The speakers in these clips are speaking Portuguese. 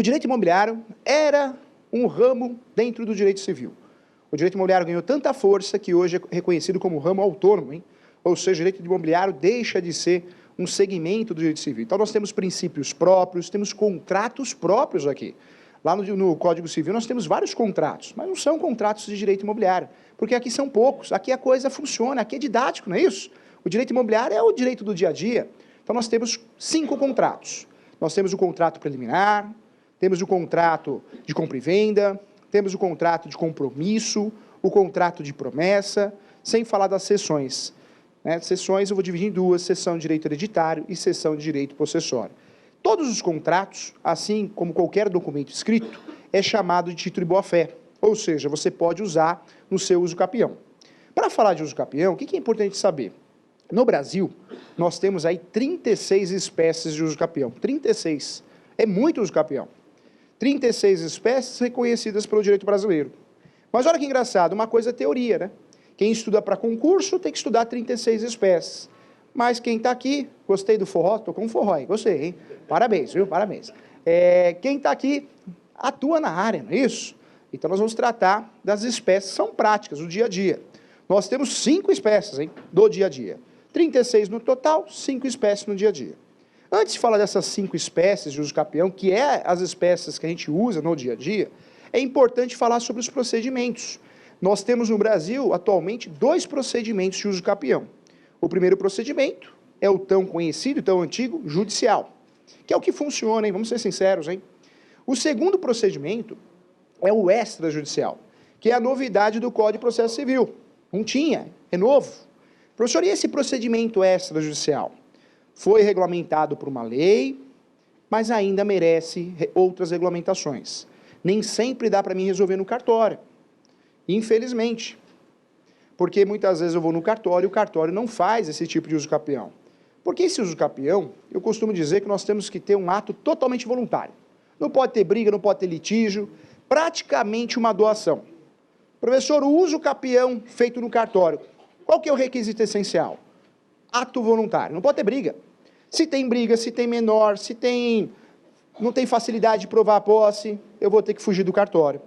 direito imobiliário era um ramo dentro do direito civil. O direito imobiliário ganhou tanta força que hoje é reconhecido como ramo autônomo, hein? Ou seja, o direito imobiliário deixa de ser um segmento do direito civil. Então nós temos princípios próprios, temos contratos próprios aqui. Lá no Código Civil nós temos vários contratos, mas não são contratos de direito imobiliário, porque aqui são poucos, aqui a coisa funciona, aqui é didático, não é isso? O direito imobiliário é o direito do dia a dia. Então nós temos 5 contratos. Nós temos o contrato preliminar, temos o contrato de compra e venda, temos o contrato de compromisso, o contrato de promessa, sem falar das cessões. Cessões eu vou dividir em 2, cessão de direito hereditário e cessão de direito possessório. Todos os contratos, assim como qualquer documento escrito, é chamado de título de boa-fé, ou seja, você pode usar no seu uso capião. Para falar de uso capião, o que é importante saber? No Brasil, nós temos aí 36 espécies de uso capião. 36. É muito uso capião. 36 espécies reconhecidas pelo direito brasileiro. Mas olha que engraçado, uma coisa é teoria, né? Quem estuda para concurso tem que estudar 36 espécies. Mas quem está aqui, gostei do forró, estou com um forró aí, gostei, hein? Parabéns, viu? Parabéns. Quem está aqui atua na área, não é isso? Então nós vamos tratar das espécies, são práticas, do dia a dia. Nós temos 5 espécies, hein, do dia a dia. 36 no total, 5 espécies no dia a dia. Antes de falar dessas 5 espécies de uso capião, que é as espécies que a gente usa no dia a dia, é importante falar sobre os procedimentos. Nós temos no Brasil, atualmente, 2 procedimentos de uso capião. O primeiro procedimento é o tão conhecido, tão antigo, judicial, que é o que funciona, hein? Vamos ser sinceros, hein? O segundo procedimento é o extrajudicial, que é a novidade do Código de Processo Civil. Não tinha, é novo. Professor, e esse procedimento extrajudicial? Foi regulamentado por uma lei, mas ainda merece outras regulamentações. Nem sempre dá para mim resolver no cartório, infelizmente. Porque muitas vezes eu vou no cartório e o cartório não faz esse tipo de uso capião. Porque esse uso capião, eu costumo dizer que nós temos que ter um ato totalmente voluntário. Não pode ter briga, não pode ter litígio, praticamente uma doação. Professor, o uso capião feito no cartório, qual que é o requisito essencial? Ato voluntário, não pode ter briga. Se tem briga, se tem menor, não tem facilidade de provar a posse, eu vou ter que fugir do cartório.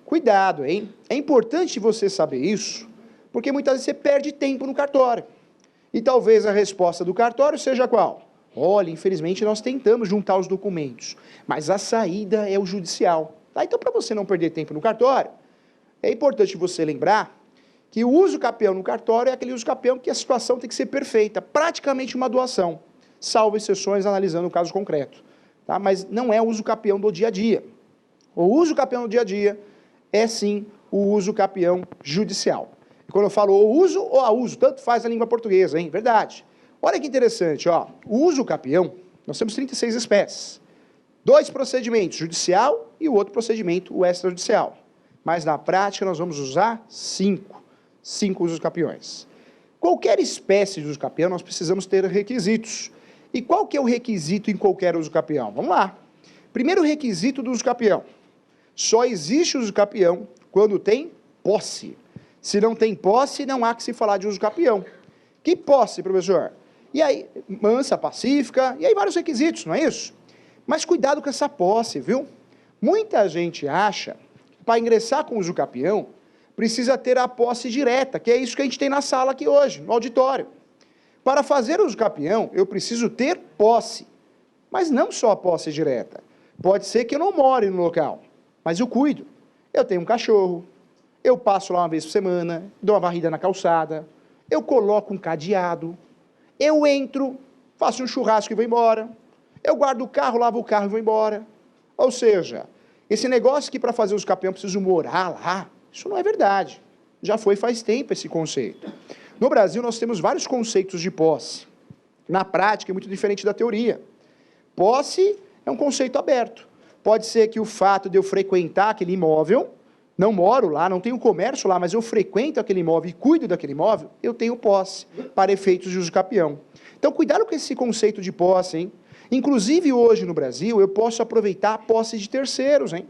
Cuidado, hein? É importante você saber isso, porque muitas vezes você perde tempo no cartório. E talvez a resposta do cartório seja qual? Olha, infelizmente nós tentamos juntar os documentos, mas a saída é o judicial. Tá? Então, para você não perder tempo no cartório, é importante você lembrar que o uso capião no cartório é aquele uso capião que a situação tem que ser perfeita, praticamente uma doação, salvo exceções analisando o caso concreto. Tá? Mas não é o uso capião do dia a dia. O uso capião do dia a dia é sim o uso capião judicial. E quando eu falo o uso ou a uso, tanto faz a língua portuguesa, hein? Verdade. Olha que interessante, ó. O uso capião, nós temos 36 espécies. 2 procedimentos, judicial e o outro procedimento, o extrajudicial. Mas na prática nós vamos usar 5 usos capiões. Qualquer espécie de uso capião nós precisamos ter requisitos. E qual que é o requisito em qualquer uso capião? Vamos lá. Primeiro requisito do uso capião. Só existe uso capião quando tem posse. Se não tem posse, não há que se falar de uso capião. Que posse, professor? E aí, mansa, pacífica, e aí vários requisitos, não é isso? Mas cuidado com essa posse, viu? Muita gente acha que para ingressar com o uso capião, precisa ter a posse direta, que é isso que a gente tem na sala aqui hoje, no auditório. Para fazer uso capião, eu preciso ter posse. Mas não só a posse direta. Pode ser que eu não more no local, mas eu cuido. Eu tenho um cachorro, eu passo lá uma vez por semana, dou uma varrida na calçada, eu coloco um cadeado, eu entro, faço um churrasco e vou embora, eu guardo o carro, lavo o carro e vou embora. Ou seja, esse negócio que para fazer uso capião eu preciso morar lá, isso não é verdade. Já foi faz tempo esse conceito. No Brasil nós temos vários conceitos de posse. Na prática é muito diferente da teoria. Posse é um conceito aberto. Pode ser que o fato de eu frequentar aquele imóvel, não moro lá, não tenho comércio lá, mas eu frequento aquele imóvel e cuido daquele imóvel, eu tenho posse, para efeitos de uso capião. Então, cuidado com esse conceito de posse, hein? Inclusive, hoje no Brasil, eu posso aproveitar a posse de terceiros, hein?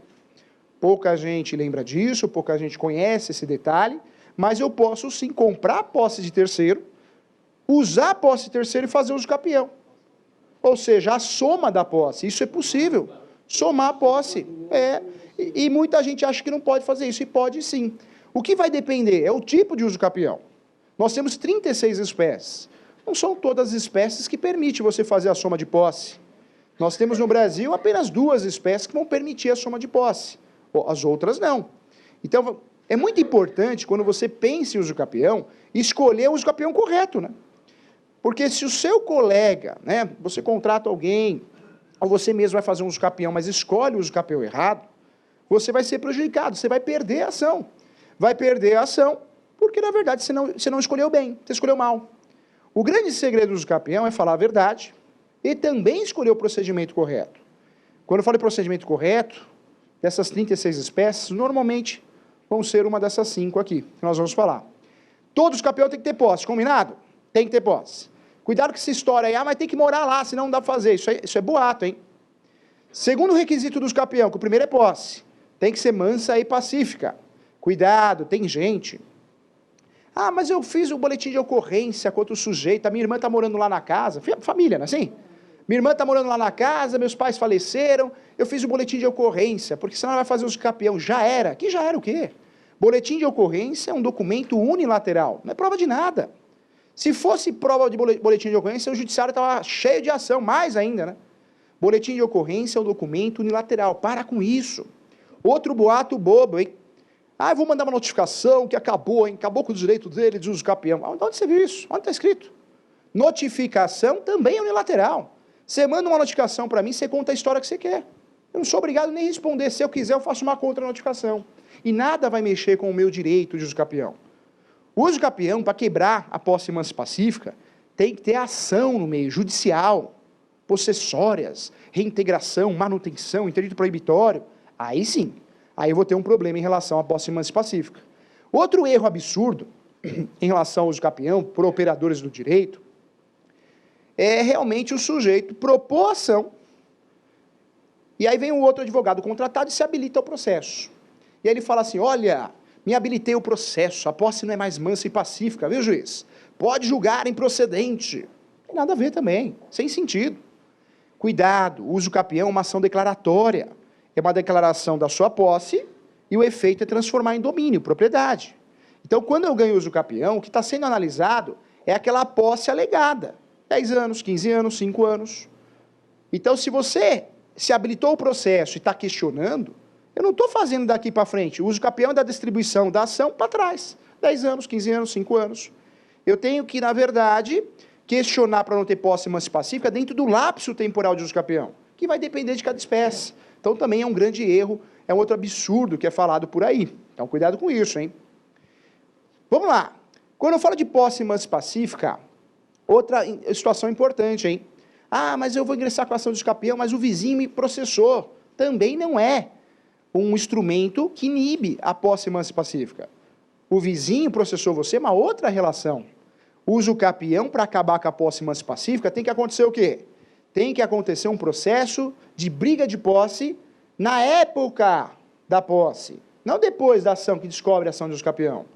Pouca gente lembra disso, pouca gente conhece esse detalhe, mas eu posso sim comprar a posse de terceiro, usar a posse de terceiro e fazer uso capião. Ou seja, a soma da posse, isso é possível. somar a posse. E muita gente acha que não pode fazer isso, e pode sim. O que vai depender é o tipo de uso capião. Nós temos 36 espécies. Não são todas as espécies que permitem você fazer a soma de posse. Nós temos no Brasil apenas 2 espécies que vão permitir a soma de posse. As outras não. Então, é muito importante, quando você pensa em uso capião, escolher o uso capião correto, né? Porque se o seu colega, né, você contrata alguém, ou você mesmo vai fazer um uso capião, mas escolhe o uso capião errado, você vai ser prejudicado, você vai perder a ação. Vai perder a ação, porque na verdade você não escolheu bem, você escolheu mal. O grande segredo do uso capião é falar a verdade e também escolher o procedimento correto. Quando eu falo em procedimento correto, dessas 36 espécies, normalmente vão ser uma dessas 5 aqui, que nós vamos falar. Todos os capiões têm que ter posse, combinado? Tem que ter posse. Cuidado com essa história aí, mas tem que morar lá, senão não dá para fazer. Isso é boato, hein? Segundo requisito dos capião, que o primeiro é posse, tem que ser mansa e pacífica. Cuidado, tem gente. Ah, mas eu fiz o boletim de ocorrência contra o sujeito, a minha irmã está morando lá na casa, família, não é assim? Minha irmã está morando lá na casa, meus pais faleceram, eu fiz o boletim de ocorrência, porque senão ela vai fazer uso capião. Já era. Que já era o quê? Boletim de ocorrência é um documento unilateral, não é prova de nada. Se fosse prova de boletim de ocorrência, o judiciário estava cheio de ação, mais ainda, né? Boletim de ocorrência é um documento unilateral, para com isso. Outro boato bobo, hein? Ah, eu vou mandar uma notificação que acabou, hein? Acabou com o direito dele de uso capião. Onde você viu isso? Onde está escrito? Notificação também é unilateral. Você manda uma notificação para mim, você conta a história que você quer. Eu não sou obrigado nem a responder. Se eu quiser, eu faço uma contra-notificação. E nada vai mexer com o meu direito de uso capião. O uso capião, para quebrar a posse mansa e pacífica, tem que ter ação no meio, judicial, possessórias, reintegração, manutenção, interdito proibitório. Aí sim, aí eu vou ter um problema em relação à posse mansa e pacífica. Outro erro absurdo em relação ao uso capião, por operadores do direito, é realmente o sujeito propor ação, e aí vem um outro advogado contratado e se habilita ao processo. E aí ele fala assim, olha, me habilitei o processo, a posse não é mais mansa e pacífica, viu, juiz? Pode julgar improcedente. Não tem nada a ver também, sem sentido. Cuidado, o uso capião é uma ação declaratória, é uma declaração da sua posse e o efeito é transformar em domínio, propriedade. Então, quando eu ganho uso capião, o que está sendo analisado é aquela posse alegada. 10 anos, 15 anos, 5 anos. Então, se você se habilitou o processo e está questionando, eu não estou fazendo daqui para frente. O uso capião é da distribuição da ação para trás. 10 anos, 15 anos, 5 anos. Eu tenho que, na verdade, questionar para não ter posse mansa e pacífica dentro do lapso temporal de uso capião, que vai depender de cada espécie. Então, também é um grande erro, é um outro absurdo que é falado por aí. Então, cuidado com isso, hein? Vamos lá. Quando eu falo de posse mansa e pacífica, outra situação importante, hein? Ah, mas eu vou ingressar com a ação de uso capião, mas o vizinho me processou. Também não é um instrumento que inibe a posse mansa e pacífica. O vizinho processou você, é uma outra relação. Uso capião, para acabar com a posse mansa e pacífica, tem que acontecer o quê? Tem que acontecer um processo de briga de posse na época da posse, não depois da ação que descobre a ação de uso capião.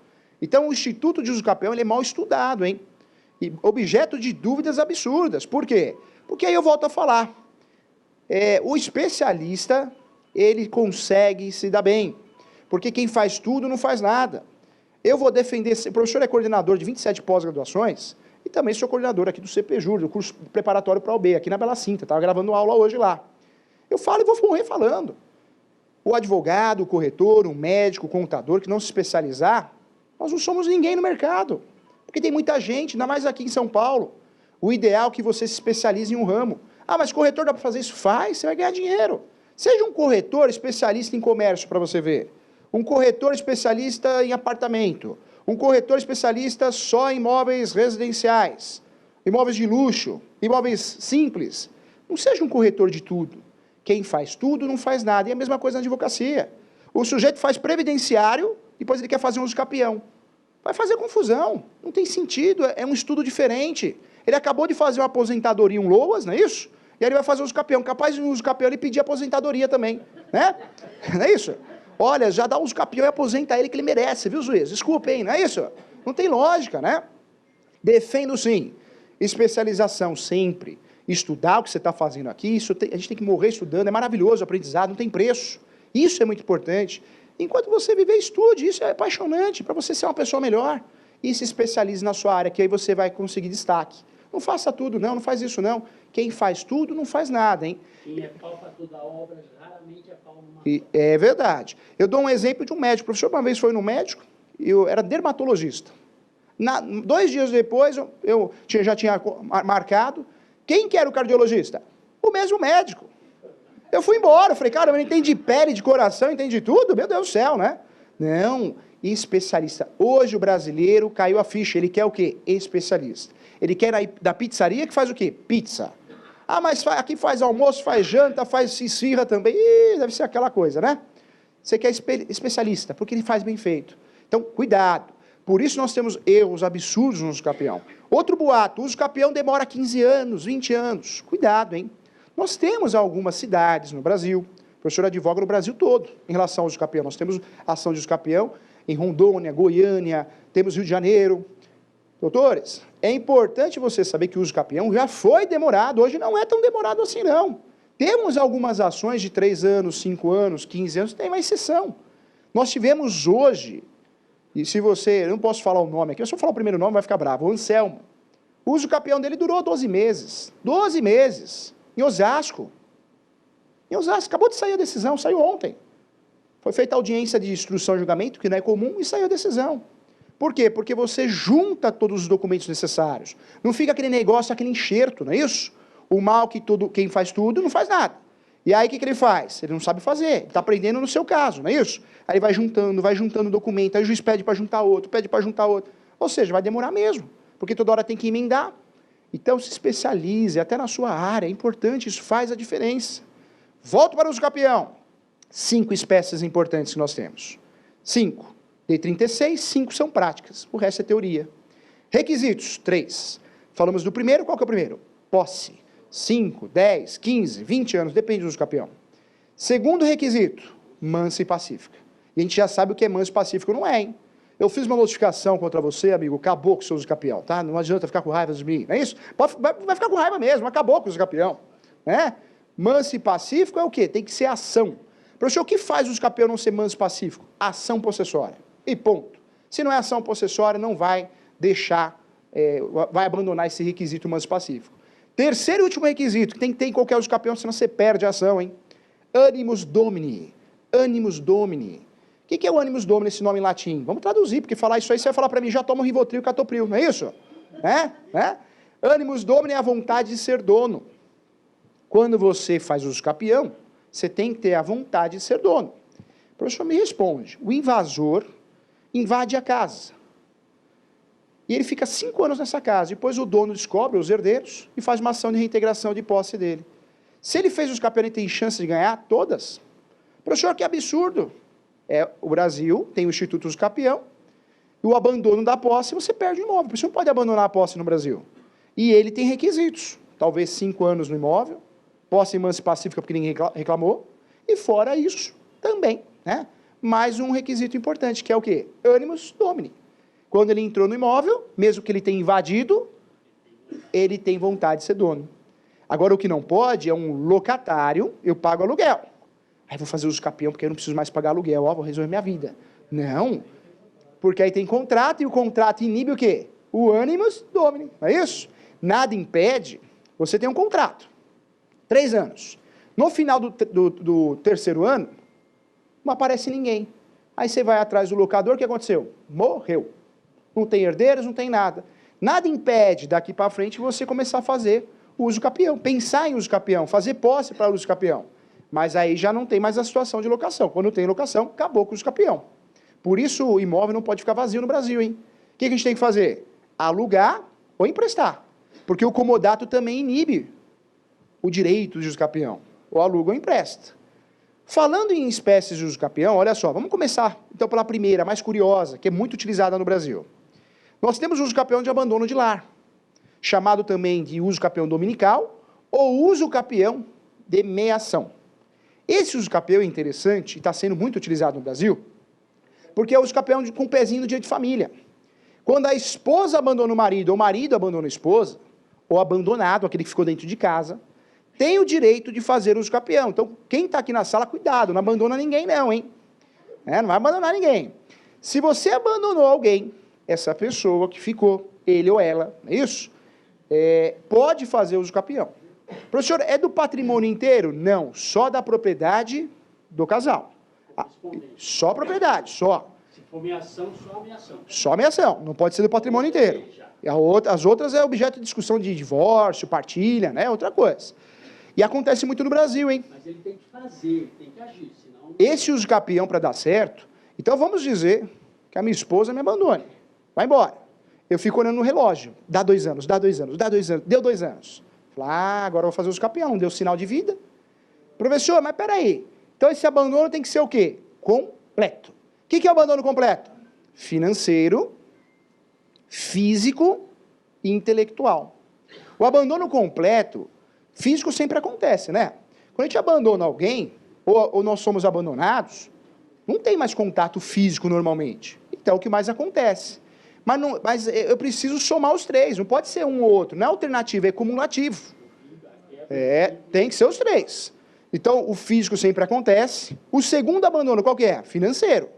Então, o Instituto de Uso capião ele é mal estudado, hein? E objeto de dúvidas absurdas. Por quê? Porque aí eu volto a falar. O especialista, ele consegue se dar bem. Porque quem faz tudo não faz nada. Eu vou defender... O professor é coordenador de 27 pós-graduações e também sou coordenador aqui do CPJUR, do curso preparatório para a OB, aqui na Bela Cinta. Estava gravando aula hoje lá. Eu falo e vou morrer falando. O advogado, o corretor, o médico, o contador, que não se especializar, nós não somos ninguém no mercado. Porque tem muita gente, ainda mais aqui em São Paulo. O ideal é que você se especialize em um ramo. Ah, mas corretor dá para fazer isso? Faz, você vai ganhar dinheiro. Seja um corretor especialista em comércio para você ver. Um corretor especialista em apartamento. Um corretor especialista só em imóveis residenciais. Imóveis de luxo, imóveis simples. Não seja um corretor de tudo. Quem faz tudo não faz nada. E a mesma coisa na advocacia. O sujeito faz previdenciário, depois ele quer fazer um uso capião. Vai fazer confusão, não tem sentido, é um estudo diferente. Ele acabou de fazer uma aposentadoria, um LOAS, não é isso? E aí ele vai fazer um uso capião. Capaz de um uso capião ele pedir aposentadoria também, né? Não é isso? Olha, já dá um uso capião e aposenta ele que ele merece, viu, juiz? Desculpa, hein, não é isso? Não tem lógica, né? Defendo sim, especialização sempre, estudar o que você está fazendo aqui, a gente tem que morrer estudando, é maravilhoso o aprendizado, não tem preço. Isso é muito importante. Enquanto você viver, estude, isso é apaixonante, para você ser uma pessoa melhor. E se especialize na sua área, que aí você vai conseguir destaque. Não faça tudo, não faz isso, não. Quem faz tudo, não faz nada, hein? Quem é pau para toda obra, raramente é pau numa... É verdade. Eu dou um exemplo de um médico. O professor uma vez foi no médico, eu era dermatologista. 2 dias depois, eu já tinha marcado. Quem que era o cardiologista? O mesmo médico. Eu fui embora, eu falei, cara, eu não entendo de pele, de coração, entende de tudo? Meu Deus do céu, né? Não, especialista. Hoje o brasileiro caiu a ficha, ele quer o quê? Especialista. Ele quer ir da pizzaria que faz o quê? Pizza. Ah, mas aqui faz almoço, faz janta, faz esfirra também. Ih, deve ser aquela coisa, né? Você quer especialista, porque ele faz bem feito. Então, cuidado. Por isso nós temos erros absurdos no uso capião. Outro boato, o uso capião demora 15 anos, 20 anos. Cuidado, hein? Nós temos algumas cidades no Brasil, o professor advoga no Brasil todo, em relação ao uso capião. Nós temos ação de uso capião em Rondônia, Goiânia, temos Rio de Janeiro. Doutores, é importante você saber que o uso capião já foi demorado, hoje não é tão demorado assim não. Temos algumas ações de 3 anos, 5 anos, 15 anos, tem uma exceção. Nós tivemos hoje, e se você, eu não posso falar o nome aqui, se eu falar o primeiro nome vai ficar bravo, o Anselmo. O uso capião dele durou 12 meses, 12 meses, em Osasco. Em Osasco, acabou de sair a decisão, saiu ontem. Foi feita a audiência de instrução e julgamento, que não é comum, e saiu a decisão. Por quê? Porque você junta todos os documentos necessários. Não fica aquele negócio, aquele enxerto, não é isso? O mal que quem faz tudo não faz nada. E aí o que ele faz? Ele não sabe fazer, ele está aprendendo no seu caso, não é isso? Aí vai juntando documento, aí o juiz pede para juntar outro, pede para juntar outro. Ou seja, vai demorar mesmo, porque toda hora tem que emendar. Então se especialize, até na sua área, é importante, isso faz a diferença. Volto para o uso capião. 5 espécies importantes que nós temos. 5. Tem 36, 5 são práticas, o resto é teoria. Requisitos, 3. Falamos do primeiro, qual que é o primeiro? Posse. 5, 10, 15, 20 anos, depende do uso capião. Segundo requisito, mansa e pacífica. E a gente já sabe o que é manso e pacífico, não é, hein? Eu fiz uma notificação contra você, amigo, acabou com o seu uso capião, tá? Não adianta ficar com raiva de mim, não é isso? Vai ficar com raiva mesmo, acabou com o uso capião, né? Manso e pacífico é o quê? Tem que ser ação. Professor, o que faz o uso capião não ser manso e pacífico? Ação possessória. E ponto. Se não é ação possessória, não vai deixar, vai abandonar esse requisito manso e pacífico. Terceiro e último requisito, que tem que ter em qualquer uso capião, senão você perde a ação, hein? Animus domini. Animus domini. O que é o animus domini, esse nome em latim? Vamos traduzir, porque falar isso aí, você vai falar para mim, já toma Rivotril e Catopril, não é isso? Animus domini é a vontade de ser dono. Quando você faz uso capião, você tem que ter a vontade de ser dono. O professor me responde, o invasor invade a casa. E ele fica 5 anos nessa casa, depois o dono descobre, os herdeiros, e faz uma ação de reintegração de posse dele. Se ele fez uso capião, ele tem chance de ganhar todas? Professor, que absurdo. O Brasil tem o Instituto Uso Capião, e o abandono da posse, você perde o imóvel. O professor não pode abandonar a posse no Brasil. E ele tem requisitos, talvez 5 anos no imóvel, posse mansa e pacífica porque ninguém reclamou, e fora isso também, né? Mais um requisito importante, que é o quê? Animus domini. Quando ele entrou no imóvel, mesmo que ele tenha invadido, ele tem vontade de ser dono. Agora, o que não pode é um locatário, eu pago aluguel. Aí vou fazer uso capião porque eu não preciso mais pagar aluguel, vou resolver minha vida. Não, porque aí tem contrato, e o contrato inibe o quê? O animus domini, não é isso? Nada impede, você tem um contrato, 3 anos. No final do terceiro ano, não aparece ninguém. Aí você vai atrás do locador, o que aconteceu? Morreu. Não tem herdeiros, não tem nada. Nada impede daqui para frente você começar a fazer o uso capião, pensar em uso capião, fazer posse para o uso capião. Mas aí já não tem mais a situação de locação. Quando tem locação, acabou com o uso capião. Por isso o imóvel não pode ficar vazio no Brasil, hein? O que a gente tem que fazer? Alugar ou emprestar. Porque o comodato também inibe o direito de uso capião. Ou aluga ou empresta. Falando em espécies de uso capião, olha só, vamos começar então pela primeira, mais curiosa, que é muito utilizada no Brasil. Nós temos o uso capião de abandono de lar, chamado também de uso capião dominical ou uso capião de meação. Esse uso capião é interessante e está sendo muito utilizado no Brasil, porque é o uso capião com pezinho no dia de família. Quando a esposa abandona o marido ou o marido abandona a esposa, ou abandonado, aquele que ficou dentro de casa, tem o direito de fazer uso capião. Então, quem está aqui na sala, cuidado, não abandona ninguém não, hein? Não vai abandonar ninguém. Se você abandonou alguém, essa pessoa que ficou, ele ou ela, não é isso? Pode fazer uso capião. Professor, é do patrimônio inteiro? Não, só da propriedade do casal. Só propriedade, só. Se for ameação, só ameação. Só ameação, não pode ser do patrimônio inteiro. E as outras é objeto de discussão de divórcio, partilha, né? Outra coisa. E acontece muito no Brasil, hein? Mas ele tem que fazer, tem que agir, senão... Esse uso capião para dar certo, então vamos dizer que a minha esposa me abandone. Vai embora. Eu fico olhando no relógio. Dá 2 anos, dá 2 anos, dá 2 anos. Deu 2 anos. Agora eu vou fazer uso capião. Não deu sinal de vida. Professor, mas peraí. Então esse abandono tem que ser o quê? Completo. O que é o abandono completo? Financeiro, físico e intelectual. O abandono completo, físico sempre acontece, né? Quando a gente abandona alguém, ou nós somos abandonados, não tem mais contato físico normalmente. Então, é o que mais acontece. Mas eu preciso somar os 3, não pode ser um ou outro. Não é alternativo, é cumulativo. Tem que ser os 3. Então, o físico sempre acontece. O segundo abandono, qual que é? Financeiro.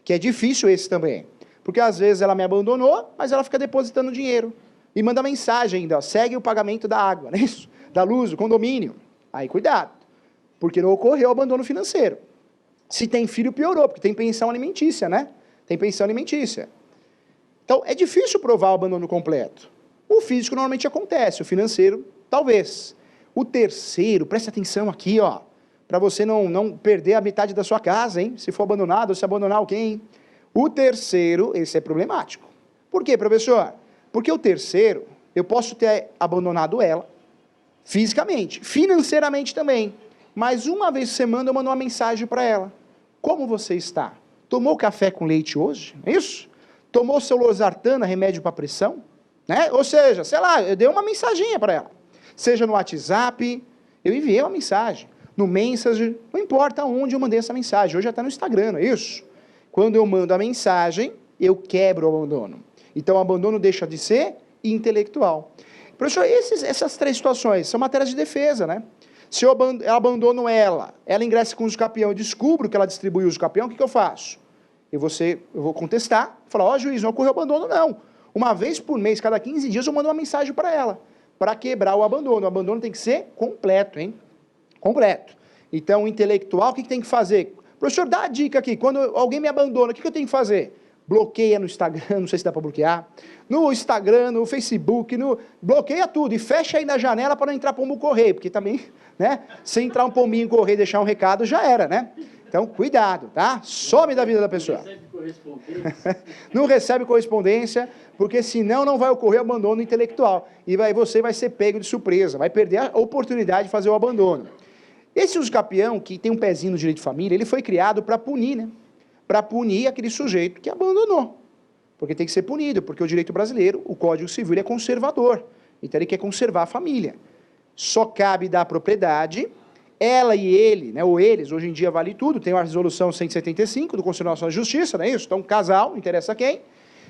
Que é difícil esse também. Porque, às vezes, ela me abandonou, mas ela fica depositando dinheiro. E manda mensagem ainda, ó, segue o pagamento da água, não é isso? Da luz, do condomínio. Aí, cuidado. Porque não ocorreu o abandono financeiro. Se tem filho, piorou, porque tem pensão alimentícia, né? Tem pensão alimentícia. Então, é difícil provar o abandono completo. O físico normalmente acontece, o financeiro, talvez. O terceiro, preste atenção aqui, ó, para você não perder a metade da sua casa, hein? Se for abandonado, ou se abandonar alguém. O terceiro, esse é problemático. Por quê, professor? Porque o terceiro, eu posso ter abandonado ela, fisicamente, financeiramente também. Mas uma vez por semana eu mando uma mensagem para ela. Como você está? Tomou café com leite hoje? É isso? Tomou seu losartana, remédio para pressão? Né? Ou seja, sei lá, eu dei uma mensaginha para ela. Seja no WhatsApp, eu enviei uma mensagem. No Messenger, não importa onde eu mandei essa mensagem. Hoje já está no Instagram, não é isso? Quando eu mando a mensagem, eu quebro o abandono. Então, o abandono deixa de ser intelectual. Professor, essas 3 situações são matérias de defesa, né? Se eu abandono ela ingressa com uso capião, eu descubro que ela distribui uso capião, o que eu faço? Eu vou contestar, falar, juiz, não ocorreu abandono, não. Uma vez por mês, cada 15 dias, eu mando uma mensagem para ela, para quebrar o abandono. O abandono tem que ser completo, hein? Completo. Então, o intelectual, o que tem que fazer? Professor, dá a dica aqui, quando alguém me abandona, o que eu tenho que fazer? Bloqueia no Instagram, não sei se dá para bloquear, no Instagram, no Facebook, bloqueia tudo e fecha aí na janela para não entrar pombo correio, porque também, né, se entrar um pombinho correio e deixar um recado, já era, né? Então, cuidado, tá? Some da vida da pessoa. Não recebe correspondência. Não recebe correspondência, porque senão não vai ocorrer abandono intelectual. E você vai ser pego de surpresa, vai perder a oportunidade de fazer o abandono. Esse uso capião, que tem um pezinho no direito de família, ele foi criado para punir, né? Para punir aquele sujeito que abandonou. Porque tem que ser punido, porque o direito brasileiro, o Código Civil, ele é conservador. Então ele quer conservar a família. Só cabe dar propriedade, ela e ele, né, ou eles, hoje em dia vale tudo, tem a resolução 175 do Conselho Nacional de Justiça, não é isso? Então, casal, não interessa quem.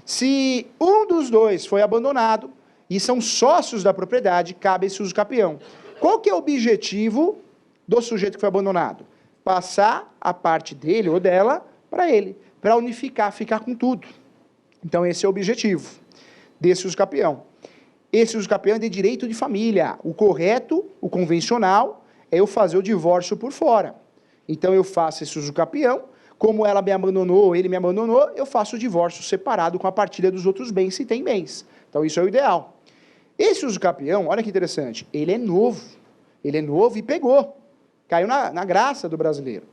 Se um dos dois foi abandonado e são sócios da propriedade, cabe esse uso capião. Qual que é o objetivo do sujeito que foi abandonado? Passar a parte dele ou dela para ele, para unificar, ficar com tudo. Então, esse é o objetivo desse uso capião. Esse uso capião é de direito de família. O correto, o convencional, é eu fazer o divórcio por fora. Então, eu faço esse uso capião, como ela me abandonou, ele me abandonou, eu faço o divórcio separado com a partilha dos outros bens, se tem bens. Então, isso é o ideal. Esse uso capião, olha que interessante, ele é novo e pegou. Caiu na graça do brasileiro.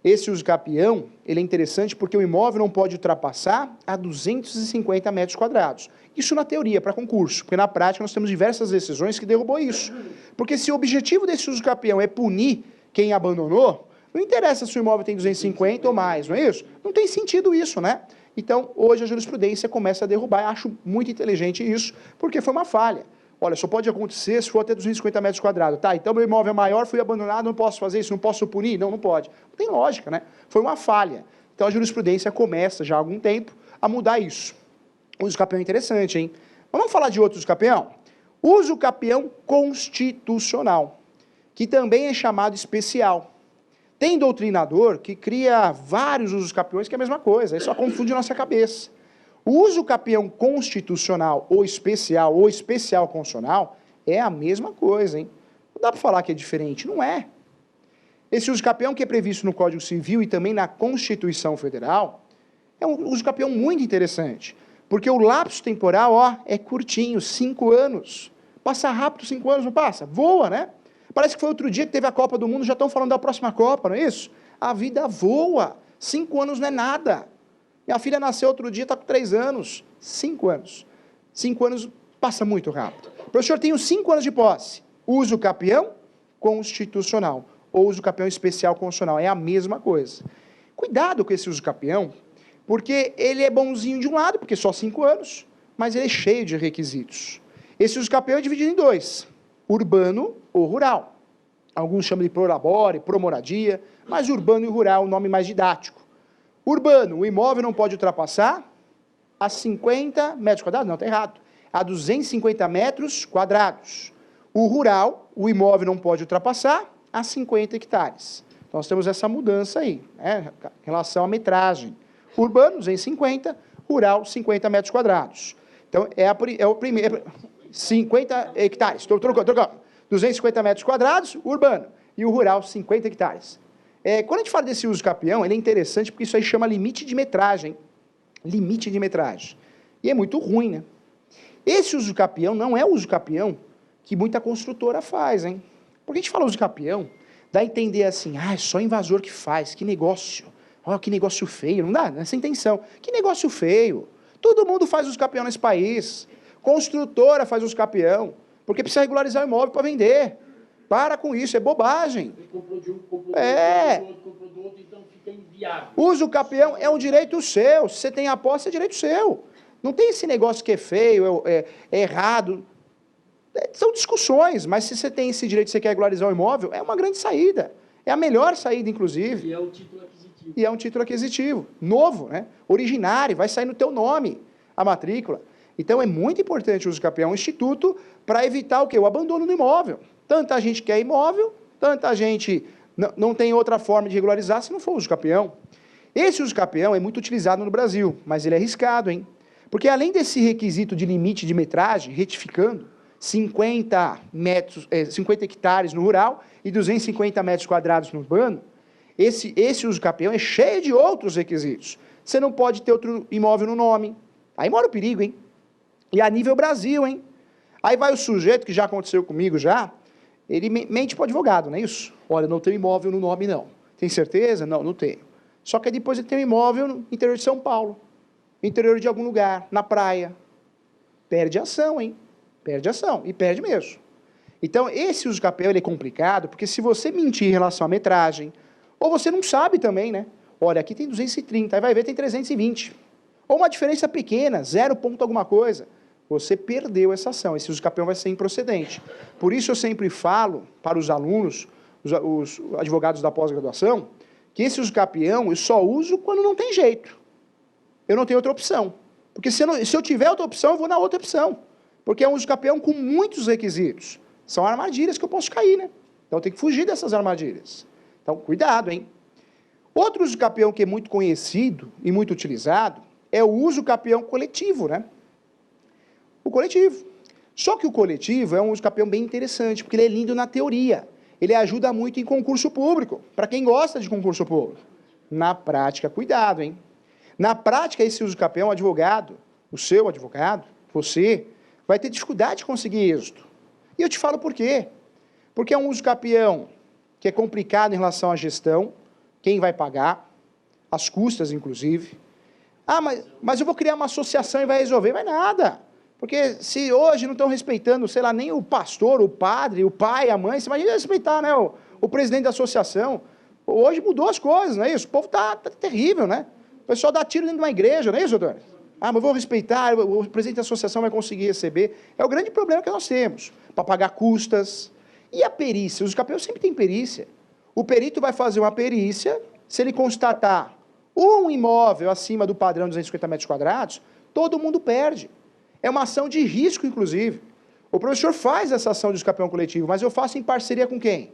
Esse uso capião, ele é interessante porque o imóvel não pode ultrapassar a 250 metros quadrados. Isso na teoria, para concurso, porque na prática nós temos diversas decisões que derrubou isso. Porque se o objetivo desse uso capião é punir quem abandonou, não interessa se o imóvel tem 250 ou mais, não é isso? Não tem sentido isso, né? Então, hoje a jurisprudência começa a derrubar, acho muito inteligente isso, porque foi uma falha. Olha, só pode acontecer se for até 250 metros quadrados. Tá, então meu imóvel é maior, fui abandonado, não posso fazer isso, não posso punir? Não, não pode. Não tem lógica, né? Foi uma falha. Então a jurisprudência começa já há algum tempo a mudar isso. O uso capião é interessante, hein? Mas vamos falar de outro uso capião? Uso capião constitucional, que também é chamado especial. Tem doutrinador que cria vários usos capiões, que é a mesma coisa, aí só confunde nossa cabeça. O uso capião constitucional ou especial constitucional é a mesma coisa, hein? Não dá para falar que é diferente, não é. Esse uso capião que é previsto no Código Civil e também na Constituição Federal é um uso capião muito interessante, porque o lapso temporal, ó, é curtinho, 5 anos. Passa rápido 5 anos, não passa? Voa, né? Parece que foi outro dia que teve a Copa do Mundo, já estão falando da próxima Copa, não é isso? A vida voa. 5 anos não é nada. Minha filha nasceu outro dia, está com 3 anos. 5 anos. 5 anos passa muito rápido. Professor, tenho 5 anos de posse. Uso capião constitucional. Ou uso capião especial constitucional. É a mesma coisa. Cuidado com esse uso capião, porque ele é bonzinho de um lado, porque só 5 anos, mas ele é cheio de requisitos. Esse uso capião é dividido em 2. Urbano ou rural. Alguns chamam de prolabore, promoradia, mas urbano e rural é o nome mais didático. Urbano, o imóvel não pode ultrapassar a 50 metros quadrados, não, está errado, a 250 metros quadrados. O rural, o imóvel não pode ultrapassar a 50 hectares. Então, nós temos essa mudança aí, né, em relação à metragem. Urbano, 250, rural, 50 metros quadrados. Então, é o primeiro... 50 hectares, trocou. 250 metros quadrados, urbano, e o rural, 50 hectares. Quando a gente fala desse uso capião, ele é interessante porque isso aí chama limite de metragem. Limite de metragem. E é muito ruim, né? Esse uso capião não é o uso capião que muita construtora faz, hein? Porque a gente fala uso capião, dá a entender assim, é só invasor que faz, que negócio. Olha que negócio feio, não dá essa intenção. Que negócio feio. Todo mundo faz uso capião nesse país. Construtora faz uso capião, porque precisa regularizar o imóvel para vender. Para com isso, é bobagem. Ele comprou de um, comprou do outro, então fica inviável. Uso capião é um direito seu. Se você tem a posse, é direito seu. Não tem esse negócio que é feio, é errado. São discussões, mas se você tem esse direito, você quer regularizar o imóvel, é uma grande saída. É a melhor saída, inclusive. E é o título aquisitivo. E é um título aquisitivo, novo, né? Originário, vai sair no teu nome, a matrícula. Então, é muito importante o uso capião, um instituto, para evitar o quê? O abandono do imóvel. Tanta gente quer imóvel, tanta gente não tem outra forma de regularizar se não for uso capião. Esse uso capião é muito utilizado no Brasil, mas ele é arriscado, hein? Porque além desse requisito de limite de metragem, retificando, 50 hectares no rural e 250 metros quadrados no urbano, esse uso capião é cheio de outros requisitos. Você não pode ter outro imóvel no nome. Aí mora o perigo, hein? E a nível Brasil, hein? Aí vai o sujeito, que já aconteceu comigo já, ele mente para o advogado, não é isso? Olha, não tenho imóvel no nome, não. Tem certeza? Não, não tenho. Só que aí depois ele tem um imóvel no interior de São Paulo, no interior de algum lugar, na praia. Perde ação, hein? Perde ação, e perde mesmo. Então, esse uso capião ele é complicado, porque se você mentir em relação à metragem, ou você não sabe também, né? Olha, aqui tem 230, aí vai ver tem 320. Ou uma diferença pequena, 0 ponto alguma coisa. Você perdeu essa ação, esse uso capião vai ser improcedente. Por isso eu sempre falo para os alunos, os advogados da pós-graduação, que esse uso capião eu só uso quando não tem jeito. Eu não tenho outra opção. Porque se eu tiver outra opção, eu vou na outra opção. Porque é um uso capião com muitos requisitos. São armadilhas que eu posso cair, né? Então eu tenho que fugir dessas armadilhas. Então, cuidado, hein? Outro uso capião que é muito conhecido e muito utilizado é o uso capião coletivo, né? O coletivo. Só que o coletivo é um uso capião bem interessante, porque ele é lindo na teoria. Ele ajuda muito em concurso público, para quem gosta de concurso público. Na prática, cuidado, hein? Na prática, esse uso capião, o advogado, o seu advogado, você, vai ter dificuldade de conseguir êxito. E eu te falo por quê. Porque é um uso capião que é complicado em relação à gestão, quem vai pagar, as custas, inclusive. Ah, mas eu vou criar uma associação e vai resolver. Vai nada. Porque se hoje não estão respeitando, sei lá, nem o pastor, o padre, o pai, a mãe, você imagina respeitar, né, o presidente da associação. Hoje mudou as coisas, não é isso? O povo tá terrível, né? O pessoal dá tiro dentro de uma igreja, não é isso, doutor? Ah, mas eu vou respeitar, o presidente da associação vai conseguir receber. É o grande problema que nós temos, para pagar custas. E a perícia? Os capiões sempre têm perícia. O perito vai fazer uma perícia, se ele constatar um imóvel acima do padrão de 250 metros quadrados, todo mundo perde. É uma ação de risco, inclusive. O professor faz essa ação de usucapião coletivo, mas eu faço em parceria com quem?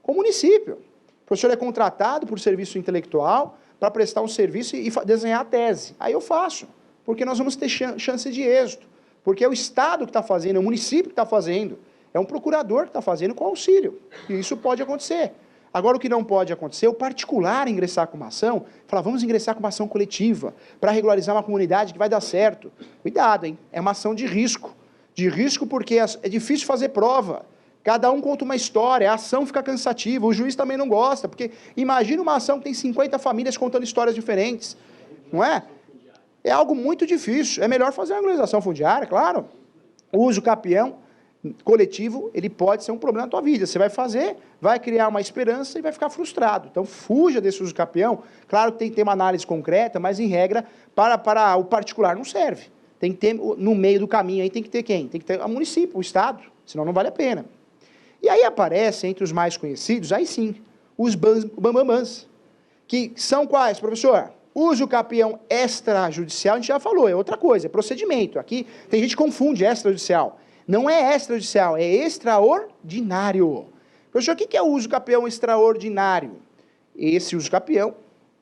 Com o município. O professor é contratado por serviço intelectual para prestar um serviço e desenhar a tese. Aí eu faço, porque nós vamos ter chance de êxito. Porque é o Estado que está fazendo, é o município que está fazendo, é um procurador que está fazendo com auxílio. E isso pode acontecer. Agora, o que não pode acontecer é o particular ingressar com uma ação, falar, vamos ingressar com uma ação coletiva, para regularizar uma comunidade que vai dar certo. Cuidado, hein? É uma ação de risco. De risco porque é difícil fazer prova. Cada um conta uma história, a ação fica cansativa, o juiz também não gosta, porque imagina uma ação que tem 50 famílias contando histórias diferentes, não é? É algo muito difícil, é melhor fazer uma regularização fundiária, claro. O usucapião coletivo, ele pode ser um problema na tua vida, você vai fazer, vai criar uma esperança e vai ficar frustrado. Então, fuja desse usucapião, claro que tem que ter uma análise concreta, mas em regra, para o particular não serve. Tem que ter, no meio do caminho aí, tem que ter quem? Tem que ter o município, o Estado, senão não vale a pena. E aí aparece, entre os mais conhecidos, aí sim, os bambambãs, que são quais, professor? Usucapião extrajudicial, a gente já falou, é outra coisa, é procedimento. Aqui tem gente que confunde extrajudicial. Não é extrajudicial, é extraordinário. Professor, o que é o usucapião extraordinário? Esse usucapião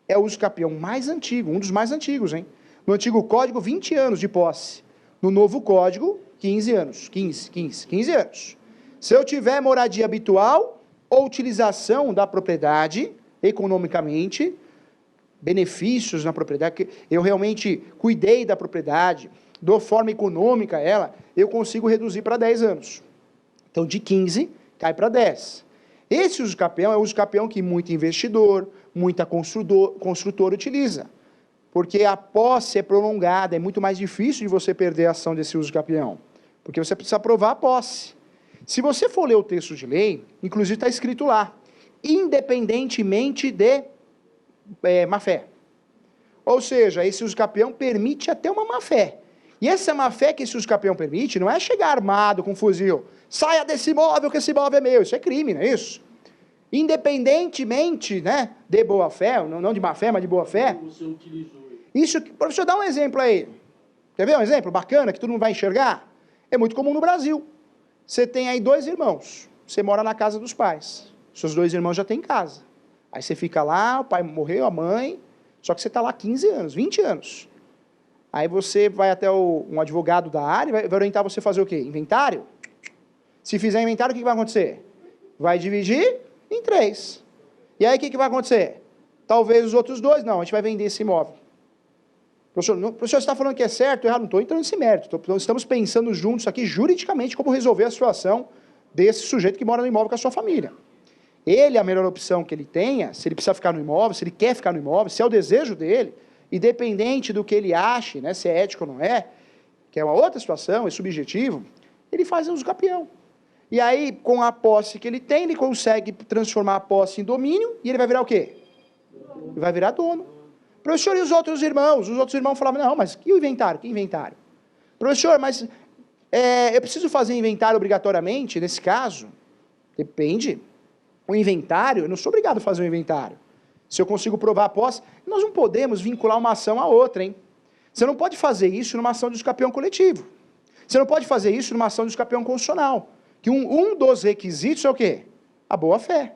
é o usucapião mais antigo, um dos mais antigos, hein? No antigo código, 20 anos de posse. No novo código, 15 anos. 15 anos. Se eu tiver moradia habitual ou utilização da propriedade, economicamente, benefícios na propriedade, que eu realmente cuidei da propriedade, dou forma econômica a ela, eu consigo reduzir para 10 anos. Então, de 15, cai para 10. Esse usucapião é o usucapião que muito investidor, muita construtora utiliza. Porque a posse é prolongada, é muito mais difícil de você perder a ação desse usucapião. Porque você precisa provar a posse. Se você for ler o texto de lei, inclusive está escrito lá, independentemente de má-fé. Ou seja, esse usucapião permite até uma má-fé. E essa má-fé que esse usucapião permite não é chegar armado com um fuzil, saia desse imóvel que esse imóvel é meu, isso é crime, não é isso? Independentemente, né, de boa-fé, não de má-fé, mas de boa-fé. Você utilizou. Isso, professor, dá um exemplo aí. Quer ver um exemplo bacana que todo mundo vai enxergar? É muito comum no Brasil. Você tem aí 2 irmãos, você mora na casa dos pais, seus 2 irmãos já têm casa. Aí você fica lá, o pai morreu, a mãe, só que você está lá 15 anos, 20 anos. Aí você vai até um advogado da área, vai orientar você a fazer o quê? Inventário? Se fizer inventário, o que vai acontecer? Vai dividir em 3. E aí o que vai acontecer? Talvez os outros 2, não, a gente vai vender esse imóvel. Professor, você está falando que é certo ou errado? Não estou entrando nesse mérito. Estamos pensando juntos aqui, juridicamente, como resolver a situação desse sujeito que mora no imóvel com a sua família. Ele, a melhor opção que ele tenha, se ele precisa ficar no imóvel, se ele quer ficar no imóvel, se é o desejo dele, independente do que ele ache, né, se é ético ou não é, que é uma outra situação, é subjetivo, ele faz o usucapião. E aí, com a posse que ele tem, ele consegue transformar a posse em domínio, e ele vai virar o quê? Ele vai virar dono. Professor, e os outros irmãos? Os outros irmãos falavam, não, mas que o inventário? Que inventário? Professor, mas eu preciso fazer inventário obrigatoriamente, nesse caso? Depende. O inventário, eu não sou obrigado a fazer um inventário. Se eu consigo provar a posse, nós não podemos vincular uma ação a outra, hein? Você não pode fazer isso numa ação de usucapião coletivo. Você não pode fazer isso numa ação de usucapião constitucional. Que um dos requisitos é o quê? A boa-fé.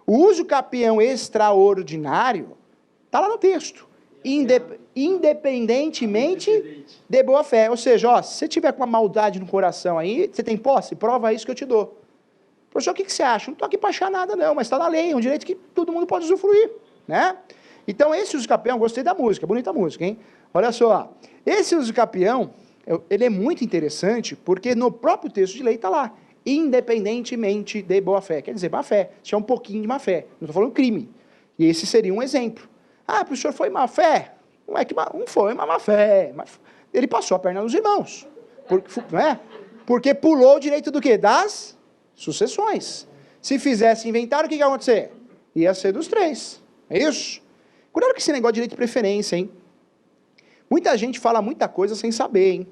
O usucapião extraordinário está lá no texto. Independentemente de boa-fé. Ou seja, ó, se você tiver com uma maldade no coração aí, você tem posse? Prova isso que eu te dou. Professor, o que você acha? Não estou aqui para achar nada não, mas está na lei, é um direito que todo mundo pode usufruir, né? Então, esse usucapião, gostei da música, bonita a música, hein? Olha só, esse usucapião, ele é muito interessante, porque no próprio texto de lei está lá, independentemente de boa-fé. Quer dizer, má-fé, tinha um pouquinho de má-fé, não estou falando crime. E esse seria um exemplo. Ah, professor, foi má-fé? Não é que não foi uma má-fé, mas ele passou a perna nos irmãos, né? Porque pulou o direito do quê? Das sucessões. Se fizesse inventário, o que ia acontecer? Ia ser dos 3. É isso? Cuidado com esse negócio de direito de preferência, hein? Muita gente fala muita coisa sem saber, hein?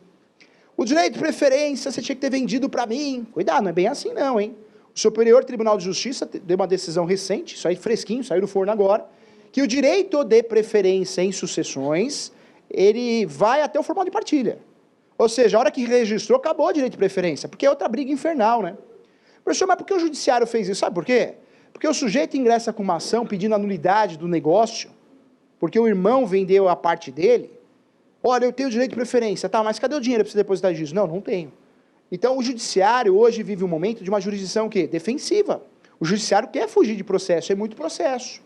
O direito de preferência você tinha que ter vendido para mim. Cuidado, não é bem assim não, hein? O Superior Tribunal de Justiça deu uma decisão recente, isso aí fresquinho, saiu do forno agora, que o direito de preferência em sucessões, ele vai até o formal de partilha. Ou seja, a hora que registrou, acabou o direito de preferência, porque é outra briga infernal, né? Professor, mas por que o judiciário fez isso? Sabe por quê? Porque o sujeito ingressa com uma ação pedindo a nulidade do negócio, porque o irmão vendeu a parte dele. Olha, eu tenho direito de preferência, tá, mas cadê o dinheiro para você depositar disso? Não, não tenho. Então, o judiciário hoje vive um momento de uma jurisdição o quê? Defensiva. O judiciário quer fugir de processo, é muito processo.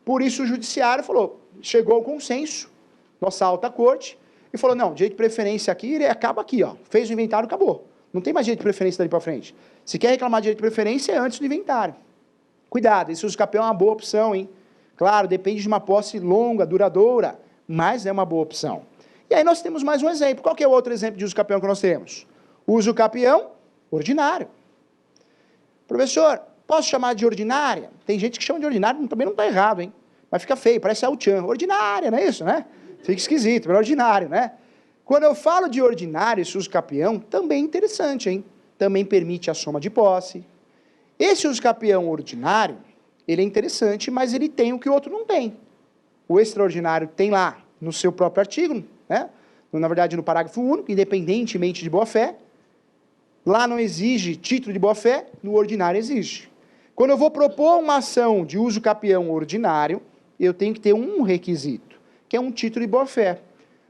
Por isso o judiciário falou, chegou ao consenso, nossa alta corte, e falou, não, direito de preferência aqui, ele acaba aqui, ó. Fez o inventário, acabou. Não tem mais direito de preferência dali para frente. Se quer reclamar de direito de preferência, é antes do inventário. Cuidado, esse uso capião é uma boa opção, hein? Claro, depende de uma posse longa, duradoura, mas é uma boa opção. E aí nós temos mais um exemplo. Qual que é o outro exemplo de uso capião que nós temos? Uso capião ordinário. Professor, posso chamar de ordinária? Tem gente que chama de ordinária, também não está errado, hein? Mas fica feio, parece Al-Chan. Ordinária, não é isso, né? Fica esquisito, mas é ordinário, né? Quando eu falo de ordinário, esse uso capião, também é interessante, hein? Também permite a soma de posse. Esse uso capião ordinário, ele é interessante, mas ele tem o que o outro não tem. O extraordinário tem lá, no seu próprio artigo, né? Na verdade, no parágrafo único, independentemente de boa-fé. Lá não exige título de boa-fé, no ordinário exige. Quando eu vou propor uma ação de uso capião ordinário, eu tenho que ter um requisito, que é um título de boa-fé.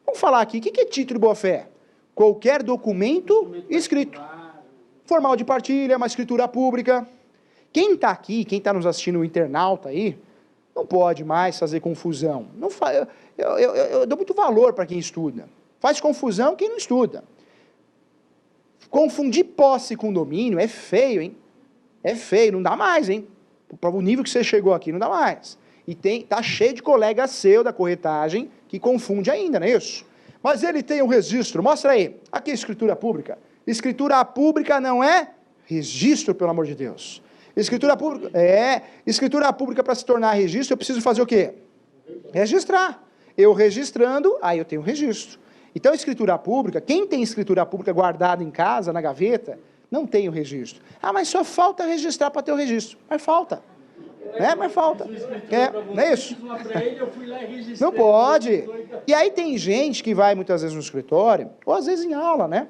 Vamos falar aqui, o que é título de boa-fé? Qualquer documento escrito. Formal de partilha, uma escritura pública. Quem está aqui, quem está nos assistindo, o internauta aí, não pode mais fazer confusão. Não eu dou muito valor para quem estuda. Faz confusão quem não estuda. Confundir posse com domínio é feio, hein? É feio, não dá mais, hein? Para o nível que você chegou aqui, não dá mais. E tá cheio de colega seu da corretagem que confunde ainda, não é isso? Mas ele tem um registro, mostra aí. Aqui é escritura pública. Escritura pública não é registro, pelo amor de Deus. Escritura pública para se tornar registro, eu preciso fazer o quê? Registrar. Eu registrando, aí eu tenho registro. Então, escritura pública, quem tem escritura pública guardada em casa, na gaveta, não tem o registro. Ah, mas só falta registrar para ter o registro. Mas falta. Mas falta. Não é isso? Não pode. E aí tem gente que vai muitas vezes no escritório, ou às vezes em aula, né?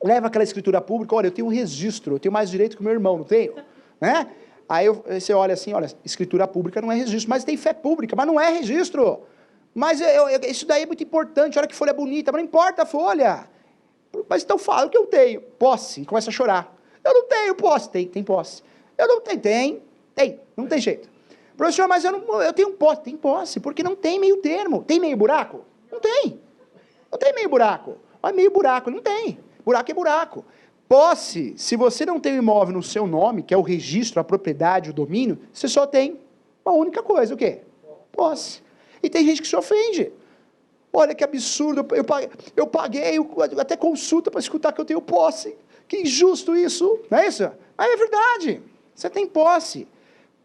Leva aquela escritura pública, olha, eu tenho um registro, eu tenho mais direito que o meu irmão, não tenho? Né? Aí você olha assim, olha, escritura pública não é registro, mas tem fé pública, mas não é registro. Mas isso daí é muito importante, olha que folha bonita, mas não importa a folha. Mas então fala o que eu tenho, posse, e começa a chorar. Eu não tenho posse, tem posse. Eu não tenho, tem, não tem jeito. Professor, mas eu tenho posse, tem posse, porque não tem meio termo. Tem meio buraco? Não tem. Não tem meio buraco. Olha, meio buraco, não tem. Buraco é buraco. Posse, se você não tem o imóvel no seu nome, que é o registro, a propriedade, o domínio, você só tem uma única coisa, o quê? Posse. E tem gente que se ofende. Olha que absurdo, eu paguei até consulta para escutar que eu tenho posse. Que injusto isso, não é isso? Mas é verdade, você tem posse.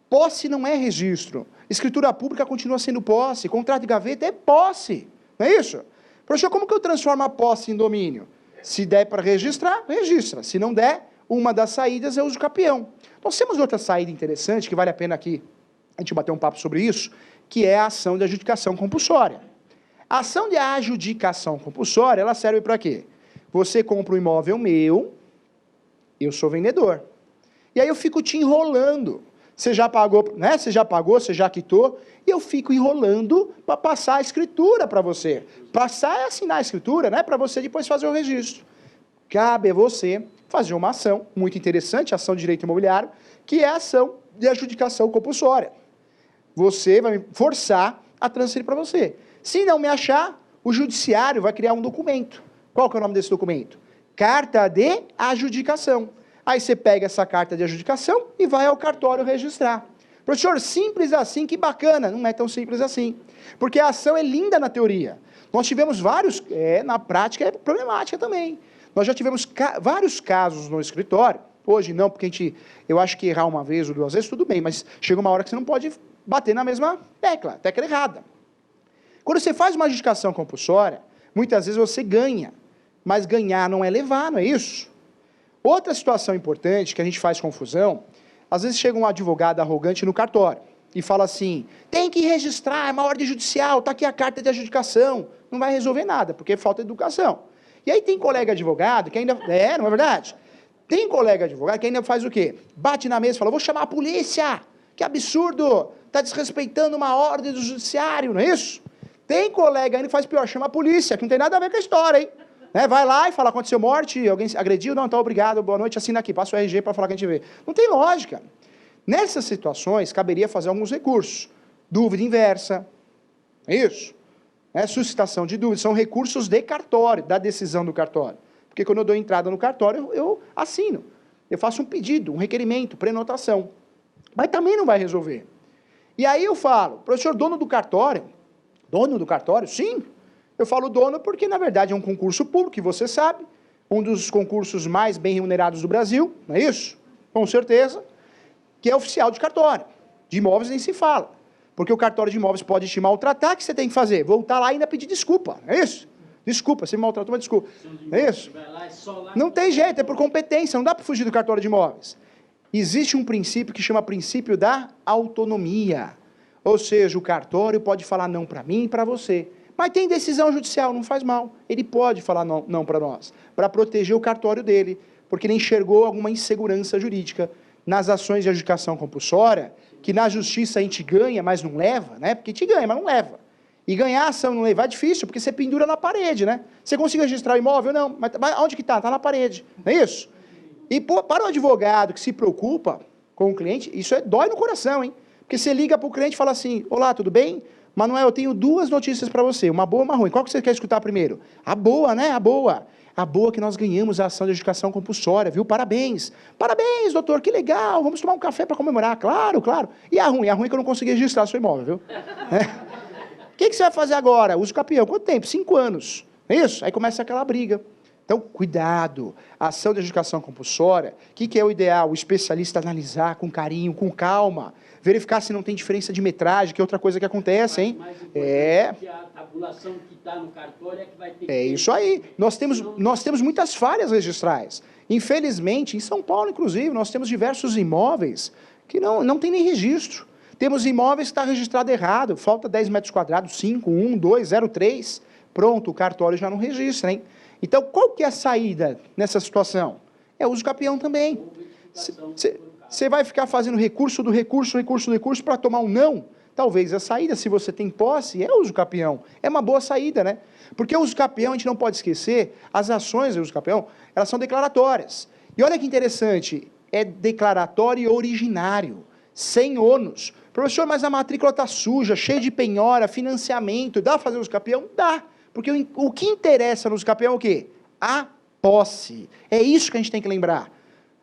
Posse não é registro. Escritura pública continua sendo posse. Contrato de gaveta é posse, não é isso? Professor, como que eu transformo a posse em domínio? Se der para registrar, registra. Se não der, uma das saídas é o uso capião. Nós temos outra saída interessante, que vale a pena aqui a gente bater um papo sobre isso, que é a ação de adjudicação compulsória. A ação de adjudicação compulsória, ela serve para quê? Você compra um imóvel meu, eu sou vendedor. E aí eu fico te enrolando. Você já pagou, né? Você já pagou, você já quitou, e eu fico enrolando para passar a escritura para você. Passar e assinar a escritura, né? Para você depois fazer o registro. Cabe a você fazer uma ação muito interessante, ação de direito imobiliário, que é a ação de adjudicação compulsória. Você vai me forçar a transferir para você. Se não me achar, o judiciário vai criar um documento. Qual que é o nome desse documento? Carta de adjudicação. Aí você pega essa carta de adjudicação e vai ao cartório registrar. Professor, simples assim, que bacana. Não é tão simples assim. Porque a ação é linda na teoria. Nós tivemos vários, na prática é problemática também. Nós já tivemos vários casos no escritório. Hoje não, porque eu acho que errar uma vez ou duas vezes, tudo bem, mas chega uma hora que você não pode bater na mesma tecla errada. Quando você faz uma adjudicação compulsória, muitas vezes você ganha, mas ganhar não é levar, não é isso? Outra situação importante que a gente faz confusão, às vezes chega um advogado arrogante no cartório e fala assim, tem que registrar, é uma ordem judicial, está aqui a carta de adjudicação. Não vai resolver nada, porque falta educação. E aí tem colega advogado que ainda... não é verdade? Tem colega advogado que ainda faz o quê? Bate na mesa e fala, vou chamar a polícia, que absurdo, está desrespeitando uma ordem do judiciário, não é isso? Tem colega ainda que faz pior, chama a polícia, que não tem nada a ver com a história, hein? Vai lá e fala, aconteceu morte, alguém agrediu, não, então obrigado, boa noite, assina aqui, passa o RG para falar que a gente vê. Não tem lógica. Nessas situações, caberia fazer alguns recursos. Dúvida inversa, é isso? Suscitação de dúvidas, são recursos de cartório, da decisão do cartório. Porque quando eu dou entrada no cartório, eu assino. Eu faço um pedido, um requerimento, prenotação. Mas também não vai resolver. E aí eu falo, professor, dono do cartório, sim. Eu falo dono porque, na verdade, é um concurso público, que você sabe, um dos concursos mais bem remunerados do Brasil, não é isso? Com certeza, que é oficial de cartório. De imóveis nem se fala. Porque o cartório de imóveis pode te maltratar, o que você tem que fazer? Voltar lá e ainda pedir desculpa, não é isso? Desculpa, você me maltratou, mas desculpa. É isso? Não tem jeito, é por competência, não dá para fugir do cartório de imóveis. Existe um princípio que chama princípio da autonomia. Ou seja, o cartório pode falar não para mim e para você. Mas tem decisão judicial, não faz mal. Ele pode falar não para nós, para proteger o cartório dele, porque ele enxergou alguma insegurança jurídica nas ações de adjudicação compulsória, que na justiça a gente ganha, mas não leva, né? Porque a gente ganha, mas não leva. E ganhar a ação e não levar é difícil, porque você pendura na parede, né? Você consegue registrar o imóvel? Não. Mas onde que está? Está na parede, não é isso? E para o advogado que se preocupa com o cliente, isso dói no coração, hein? Porque você liga para o cliente e fala assim, olá, tudo bem? Manuel, eu tenho duas notícias para você, uma boa e uma ruim. Qual que você quer escutar primeiro? A boa, né? A boa. A boa é que nós ganhamos a ação de adjudicação compulsória, viu? Parabéns. Parabéns, doutor, que legal. Vamos tomar um café para comemorar. Claro, claro. E a ruim? A ruim é que eu não consegui registrar seu imóvel, viu? O que você vai fazer agora? Uso capião. Quanto tempo? 5 anos. É isso? Aí começa aquela briga. Então, cuidado. A ação de adjudicação compulsória, o que é o ideal? O especialista analisar com carinho, com calma, verificar se não tem diferença de metragem, que é outra coisa que acontece, hein? Que a tabulação que está no cartório é que vai ter que... Isso aí. Nós temos muitas falhas registrais. Infelizmente, em São Paulo, inclusive, nós temos diversos imóveis que não tem nem registro. Temos imóveis que está registrado errado, falta 10 metros quadrados, 5, 1, 2, 0, 3. Pronto, o cartório já não registra, hein? Então, qual que é a saída nessa situação? É o uso capião também. Você vai ficar fazendo recurso do recurso para tomar um não? Talvez a saída, se você tem posse, é o uso capião. É uma boa saída, né? Porque o uso capião, a gente não pode esquecer, as ações do uso capião, elas são declaratórias. E olha que interessante, é declaratório e originário, sem ônus. Professor, mas a matrícula está suja, cheia de penhora, financiamento, dá para fazer uso capião? Dá. Porque o que interessa no uso capião é o quê? A posse. É isso que a gente tem que lembrar.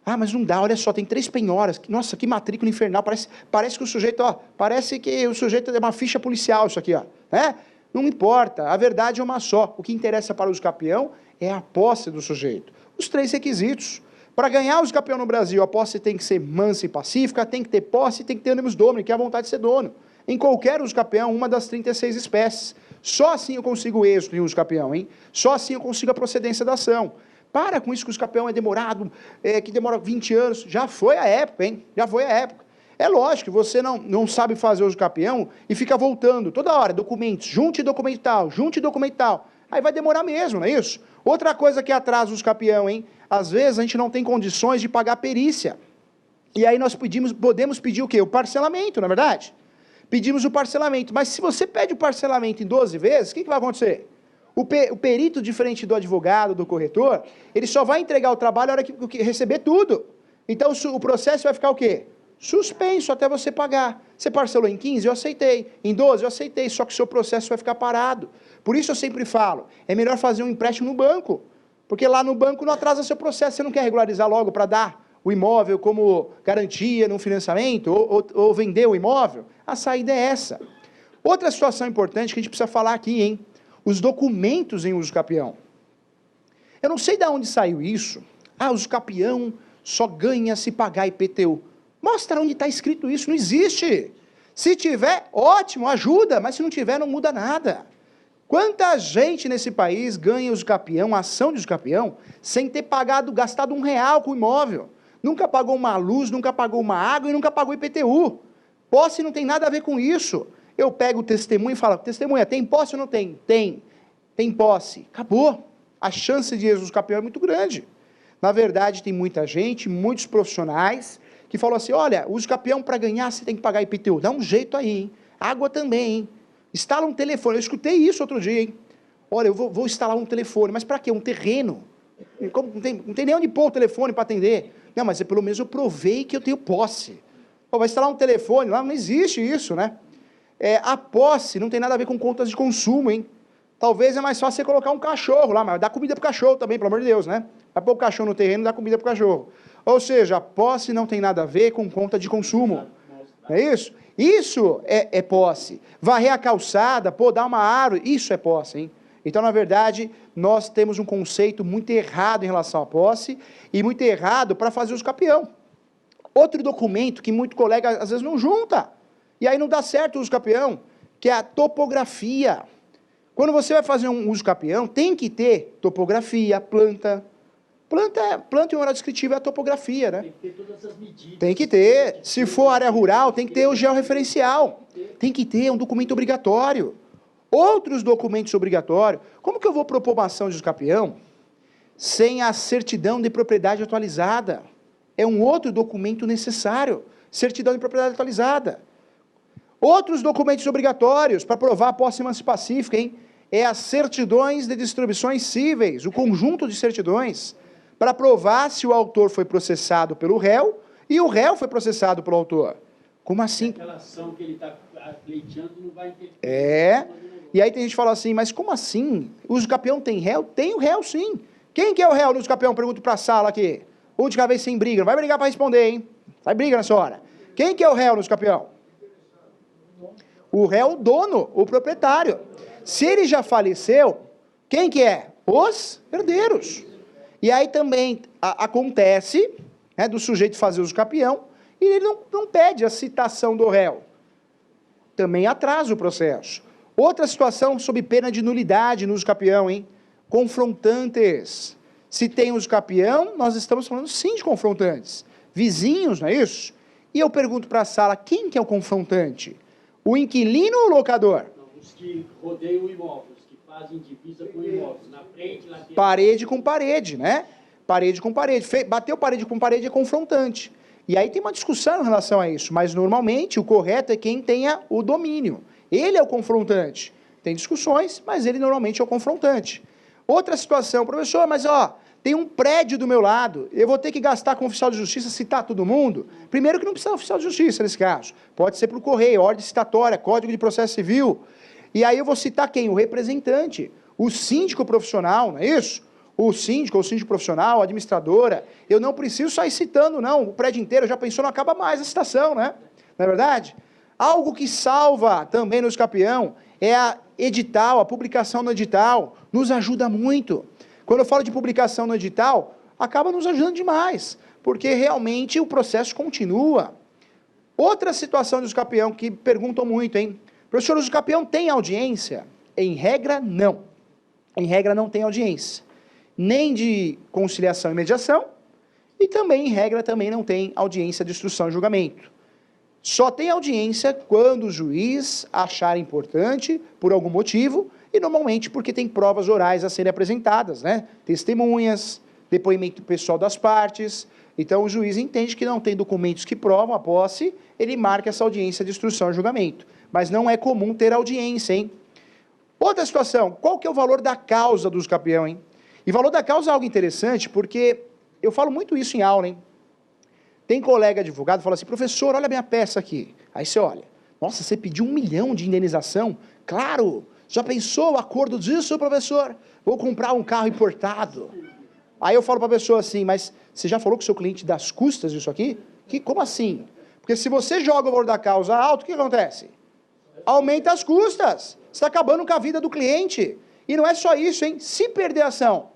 Ah, mas não dá, olha só, tem 3 penhoras. Nossa, que matrícula infernal. Parece que o sujeito, parece que o sujeito é uma ficha policial, isso aqui, né? Não importa, a verdade é uma só. O que interessa para o uso capião é a posse do sujeito. Os 3 requisitos. Para ganhar o uso capião no Brasil, a posse tem que ser mansa e pacífica, tem que ter posse e tem que ter animus domini, que é a vontade de ser dono. Em qualquer uso capião, uma das 36 espécies. Só assim eu consigo êxito em uso capião, hein? Só assim eu consigo a procedência da ação. Para com isso que o uso capião é demorado, que demora 20 anos. Já foi a época, hein? Já foi a época. É lógico que você não sabe fazer uso capião e fica voltando toda hora, documentos, junte documento tal, junte documento tal. Aí vai demorar mesmo, não é isso? Outra coisa que atrasa o uso capião, hein? Às vezes a gente não tem condições de pagar a perícia. E aí nós podemos pedir o quê? O parcelamento, não é verdade? Pedimos o parcelamento, mas se você pede o parcelamento em 12 vezes, o que vai acontecer? O perito, diferente do advogado, do corretor, ele só vai entregar o trabalho na hora que receber tudo. Então o processo vai ficar o quê? Suspenso até você pagar. Você parcelou em 15, eu aceitei. Em 12, eu aceitei, só que o seu processo vai ficar parado. Por isso eu sempre falo, é melhor fazer um empréstimo no banco, porque lá no banco não atrasa seu processo, você não quer regularizar logo para dar o imóvel como garantia no financiamento, ou vender o imóvel. A saída é essa. Outra situação importante que a gente precisa falar aqui, hein? Os documentos em uso capião. Eu não sei de onde saiu isso. Ah, uso capião só ganha se pagar IPTU. Mostra onde está escrito isso, não existe. Se tiver, ótimo, ajuda, mas se não tiver, não muda nada. Quanta gente nesse país ganha uso capião, ação de uso capião, sem ter gastado R$1 com o imóvel? Nunca pagou uma luz, nunca pagou uma água e nunca pagou IPTU. Posse não tem nada a ver com isso. Eu pego o testemunho e falo, testemunha, tem posse ou não tem? Tem. Tem posse. Acabou. a chance de êxito campeão é muito grande. Na verdade, tem muita gente, muitos profissionais, que falam assim, olha, uso campeão para ganhar você tem que pagar IPTU. Dá um jeito aí, hein? Água também, hein? Instala um telefone. Eu escutei isso outro dia, hein? Olha, eu vou instalar um telefone, mas para quê? Um terreno? Não tem nem onde pôr o telefone para atender. Não, mas pelo menos eu provei que eu tenho posse. Pô, vai instalar um telefone lá, não existe isso, né? A posse não tem nada a ver com contas de consumo, hein? Talvez é mais fácil você colocar um cachorro lá, mas dá comida para o cachorro também, pelo amor de Deus, né? Vai pôr o cachorro no terreno e dá comida para o cachorro. Ou seja, a posse não tem nada a ver com conta de consumo. Não é isso? Isso é posse. Varrer a calçada, dar uma árvore, isso é posse, hein? Então, na verdade, nós temos um conceito muito errado em relação à posse e muito errado para fazer uso campeão. Outro documento que muito colega às vezes não junta, e aí não dá certo o uso campeão, que é a topografia. Quando você vai fazer um uso campeão, tem que ter topografia, planta. Planta em uma área descritiva é a topografia, né? Tem que ter todas as medidas. Tem que ter. Se for área rural, tem que ter o georreferencial. Tem que ter um documento obrigatório. Outros documentos obrigatórios. Como que eu vou propor uma ação de uso campeão sem a certidão de propriedade atualizada? É um outro documento necessário. Certidão de propriedade atualizada. Outros documentos obrigatórios para provar a posse emancipação pacífica, hein? É as certidões de distribuições cíveis, o conjunto de certidões, para provar se o autor foi processado pelo réu e o réu foi processado pelo autor. Como assim? Aquela ação que ele está pleiteando não vai ter... E aí tem gente que fala assim, mas como assim? O uso campeão tem réu? Tem o réu, sim. Quem que é o réu no uso campeão? Pergunto para a sala aqui. Última vez sem briga. Não vai brigar para responder, hein? Vai briga nessa hora. Quem que é o réu no uso campeão? O réu, o dono, o proprietário. Se ele já faleceu, quem que é? Os herdeiros. E aí também acontece, né, do sujeito fazer uso campeão, e ele não pede a citação do réu. Também atrasa o processo. Outra situação sob pena de nulidade no uso campeão, hein? Confrontantes. Se tem uso campeão, nós estamos falando sim de confrontantes. Vizinhos, não é isso? E eu pergunto para a sala, quem que é o confrontante? O inquilino ou o locador? Não, os que rodeiam o imóvel, os que fazem divisa com o imóvel, na frente, lateral... Parede com parede, né? Parede com parede. Bateu parede com parede é confrontante. E aí tem uma discussão em relação a isso, mas normalmente o correto é quem tenha o domínio. Ele é o confrontante. Tem discussões, mas ele normalmente é o confrontante. Outra situação, professor, mas tem um prédio do meu lado, eu vou ter que gastar com o oficial de justiça, citar todo mundo? Primeiro que não precisa de oficial de justiça nesse caso. Pode ser para o correio, ordem citatória, código de processo civil. E aí eu vou citar quem? O representante, o síndico profissional, não é isso? O síndico profissional, a administradora. Eu não preciso sair citando, não. O prédio inteiro, já pensou, não acaba mais a citação, né? Não é verdade? Algo que salva também no campeão é a edital, a publicação no edital. Nos ajuda muito. Quando eu falo de publicação no edital, acaba nos ajudando demais, porque realmente o processo continua. Outra situação do uso campeão que perguntam muito, hein? Professor, o uso campeão tem audiência? Em regra, não. Em regra, não tem audiência. Nem de conciliação e mediação, e também, em regra, também não tem audiência de instrução e julgamento. Só tem audiência quando o juiz achar importante, por algum motivo, e normalmente porque tem provas orais a serem apresentadas, né? Testemunhas, depoimento pessoal das partes. Então o juiz entende que não tem documentos que provam a posse, ele marca essa audiência de instrução e julgamento. Mas não é comum ter audiência, hein? Outra situação, qual que é o valor da causa do uso campeão, hein? E valor da causa é algo interessante, porque eu falo muito isso em aula, hein? Tem colega advogado que fala assim, professor, olha a minha peça aqui. Aí você olha, nossa, você pediu 1 milhão de indenização? Claro! Já pensou o acordo disso, professor? Vou comprar um carro importado. Aí eu falo para a pessoa assim, mas você já falou com o seu cliente das custas disso aqui? Como assim? Porque se você joga o valor da causa alto, o que acontece? Aumenta as custas. Você está acabando com a vida do cliente. E não é só isso, hein? Se perder a ação,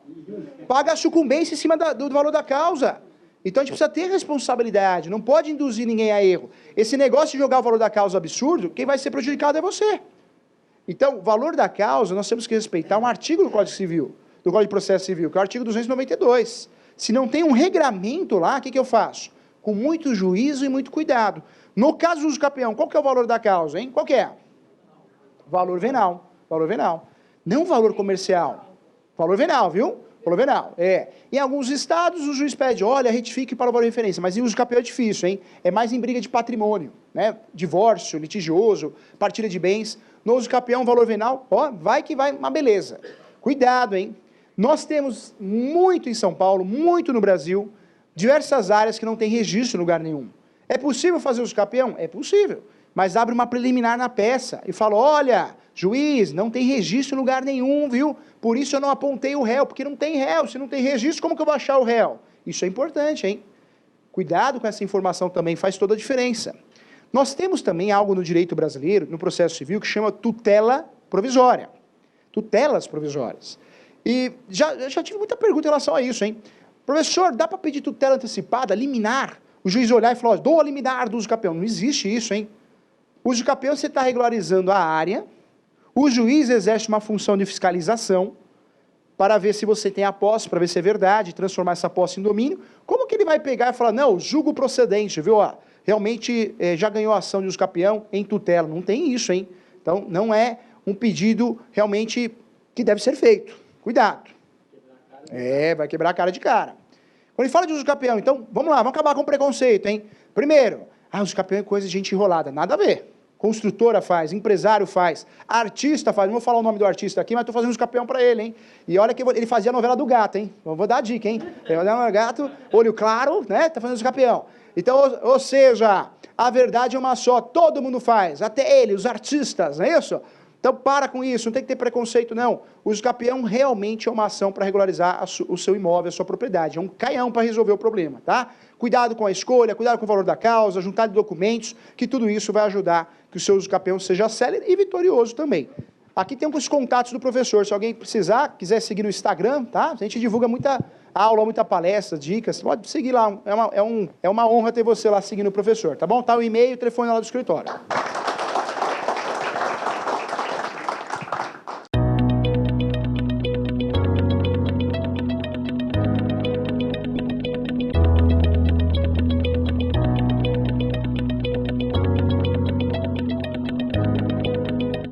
paga a sucumbência em cima do valor da causa. Então a gente precisa ter responsabilidade, não pode induzir ninguém a erro. Esse negócio de jogar o valor da causa absurdo, quem vai ser prejudicado é você. Então, o valor da causa, nós temos que respeitar um artigo do Código Civil, do Código de Processo Civil, que é o artigo 292. Se não tem um regramento lá, o que eu faço? Com muito juízo e muito cuidado. No caso do uso campeão, qual que é o valor da causa, hein? Qual que é? Valor venal. Valor venal. Não valor comercial. Valor venal, viu? Valor venal, Em alguns estados, o juiz pede, olha, retifique para o valor de referência, mas em uso de capião é difícil, hein? É mais em briga de patrimônio, né? Divórcio, litigioso, partilha de bens. No uso de capião, valor venal, vai que vai, uma beleza. Cuidado, hein? Nós temos muito em São Paulo, muito no Brasil, diversas áreas que não tem registro em lugar nenhum. É possível fazer uso de capião? É possível, mas abre uma preliminar na peça e fala, olha, juiz, não tem registro em lugar nenhum, viu? Por isso eu não apontei o réu, porque não tem réu. Se não tem registro, como que eu vou achar o réu? Isso é importante, hein? Cuidado com essa informação também, faz toda a diferença. Nós temos também algo no direito brasileiro, no processo civil, que chama tutela provisória. Tutelas provisórias. E já tive muita pergunta em relação a isso, hein? Professor, dá para pedir tutela antecipada, liminar? O juiz olhar e falar, dou a liminar do uso de capião. Não existe isso, hein? O uso de capião, você está regularizando a área, o juiz exerce uma função de fiscalização para ver se você tem a posse, para ver se é verdade, transformar essa posse em domínio. Como que ele vai pegar e falar, não, julgo procedente, viu? Realmente já ganhou a ação de uso de capião em tutela. Não tem isso, hein? Então, não é um pedido realmente que deve ser feito. Cuidado. Vai quebrar a cara de cara. Quando ele fala de uso de capião, então, vamos lá, vamos acabar com o preconceito, hein? Primeiro, uso de capião é coisa de gente enrolada. Nada a ver. Construtora faz, empresário faz, artista faz. Não vou falar o nome do artista aqui, mas estou fazendo uso de capião para ele, hein? E olha que ele fazia a novela do gato, hein? Vou dar a dica, hein? Ele fazia a novela do gato, olho claro, né? Tá fazendo uso de capião. Então, ou seja, a verdade é uma só, todo mundo faz, até ele, os artistas, não é isso? Então, para com isso, não tem que ter preconceito, não. O uso de capião realmente é uma ação para regularizar o seu imóvel, a sua propriedade. É um caião para resolver o problema, tá? Cuidado com a escolha, cuidado com o valor da causa, juntar de documentos, que tudo isso vai ajudar que o seu uso de capião seja célere e vitorioso também. Aqui tem os contatos do professor, se alguém precisar, quiser seguir no Instagram, tá? A gente divulga muita aula, muita palestra, dicas, pode seguir lá, é uma honra ter você lá seguindo o professor, tá bom? Tá o e-mail e o telefone lá do escritório.